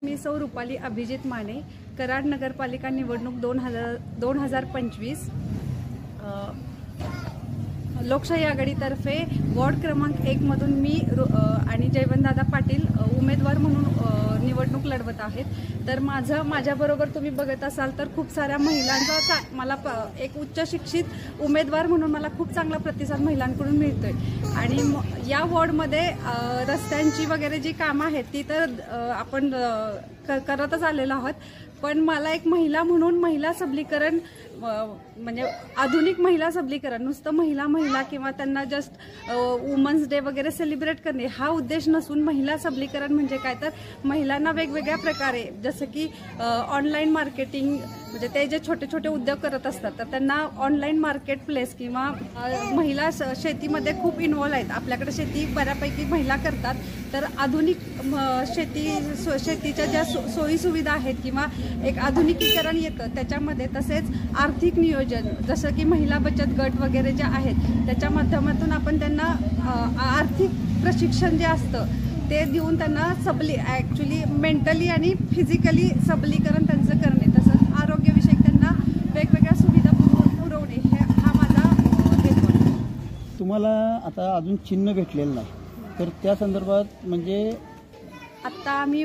मी सौ रुपाली अभिजित माने, कराड नगरपालिका निवडणूक 2025 लोकशाही आघाडीतर्फे वॉर्ड क्रमांक 1 मधून मी आणि जयवंतदादा पाटील उमेदवार म्हणून निवडणूक लढवत आहेत। तर माझ्याबरोबर तुम्ही बघत असाल तर खूप साऱ्या महिलांचा मला एक उच्च शिक्षित उमेदवार म्हणून मला खूप चांगला प्रतिसाद महिलांकडून मिळतोय। आणि या वॉर्डमध्ये रस्त्यांची वगैरे जी कामं आहेत ती तर आपण करतच आलेलो आहोत, पण मला एक महिला म्हणून महिला सबलीकरण म्हणजे आधुनिक महिला सबलीकरण, नुसतं महिला किंवा त्यांना जस्ट वुमन्स डे वगैरे सेलिब्रेट करणे हा उद्देश नसून महिला सबलीकरण म्हणजे काय तर महिलांना वेगवेगळ्या प्रकारे जसं की ऑनलाईन मार्केटिंग म्हणजे ते जे छोटे छोटे उद्योग करत असतात तर त्यांना ऑनलाईन मार्केट प्लेस किंवा महिला शेतीमध्ये खूप इन्व्हॉल्व आहेत। आपल्याकडे शेती बऱ्यापैकी महिला करतात, तर आधुनिक शेतीच्या ज्या सोयी सुविधा आहेत किंवा एक आधुनिकीकरण येतं त्याच्यामध्ये, तसेच आर्थिक नियोजन जसं की महिला बचत गट वगैरे जे आहेत त्याच्या माध्यमातून आपण त्यांना आर्थिक प्रशिक्षण जे असतं ते देऊन त्यांना ॲक्च्युली मेंटली आणि फिजिकली सबलीकरण त्यांचं करणे, तसंच आरोग्यविषयक त्यांना वेगवेगळ्या सुविधा पुरवणे हा माझा हेतू आहे। तुम्हाला आता अजून चिन्ह भेटलेलं नाही, तर त्या संदर्भात म्हणजे आत्ता आम्ही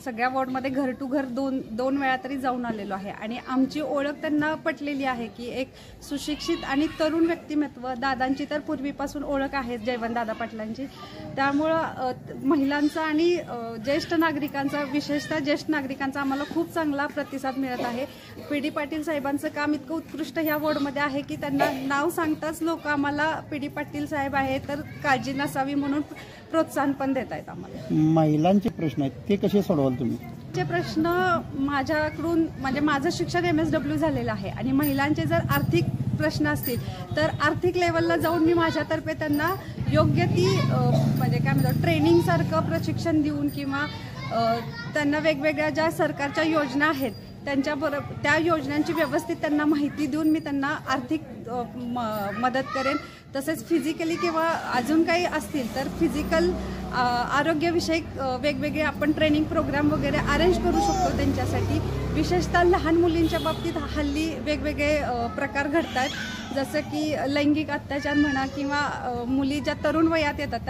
सगळ्या वॉर्डमध्ये घर टू घर दोन वेळा तरी जाऊन आलेलो आहे आणि आमची ओळख त्यांना पटलेली आहे की एक सुशिक्षित आणि तरुण व्यक्तिमत्व, दादांची तर पूर्वीपासून ओळख आहे जयवंतदादा पाटलांची, त्यामुळं महिलांचा आणि ज्येष्ठ नागरिकांचा, विशेषतः ज्येष्ठ नागरिकांचा आम्हाला खूप चांगला प्रतिसाद मिळत आहे। PD पाटील साहेबांचं काम इतकं उत्कृष्ट ह्या वॉर्डमध्ये आहे की त्यांना नाव सांगताच लोक आम्हाला PD पाटील साहेब आहे तर काळजी नसावी म्हणून प्रोत्साहन पण देत आहेत आम्हाला। महिलांचे प्रश्न आहेत ते कसे सोडवाल तुम्ही? ते प्रश्न माझ्याकडून म्हणजे माझं शिक्षण MSW झालेलं आहे आणि महिलांचे जर आर्थिक प्रश्न असतील तर आर्थिक लेवलला जाऊन मी माझ्यातर्फे त्यांना योग्य ती म्हणजे काय म्हणतात ट्रेनिंग सारखं प्रशिक्षण देऊन किंवा त्यांना वेगवेगळ्या ज्या सरकारच्या योजना आहेत त्या योजनांची व्यवस्थित त्यांना माहिती देऊन मी त्यांना आर्थिक मदत करेन। तसेच फिजिकली किंवा अजून काही असतील तर फिजिकल आरोग्यविषयक वेगवेगळे आपण ट्रेनिंग प्रोग्राम वगैरे अरेंज करू शकतो त्यांच्यासाठी। विशेषतः लहान मुलींच्या बाबतीत हल्ली वेगवेगळे प्रकार घडतात, जसं की लैंगिक अत्याचार म्हणा किंवा मुली ज्या तरुण वयात येतात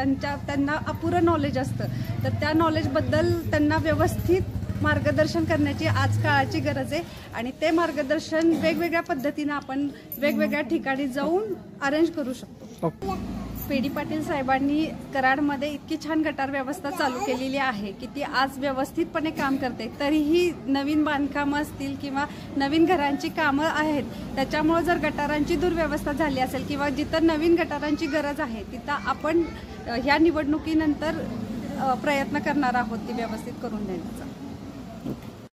त्यांना अपुरं नॉलेज असतं, तर त्या नॉलेजबद्दल त्यांना व्यवस्थित मार्गदर्शन करण्याची आज काळाची गरज आहे आणि ते मार्गदर्शन वेगवेगळ्या पद्धतीने आपण वेगवेगळ्या ठिकाणी जाऊन अरेंज करू शकतो। PD पाटील साहेबांनी कराडमध्ये इतकी छान गटार व्यवस्था चालू केलेली आहे की ती आज व्यवस्थितपणे काम करते। तरीही नवीन बांधकामं असतील किंवा नवीन घरांची कामं आहेत, त्याच्यामुळे जर गटारांची दुर्व्यवस्था झाली असेल किंवा जिथं नवीन गटारांची गरज आहे तिथं आपण ह्या निवडणुकीनंतर प्रयत्न करणार आहोत ती व्यवस्थित करून देण्याचा।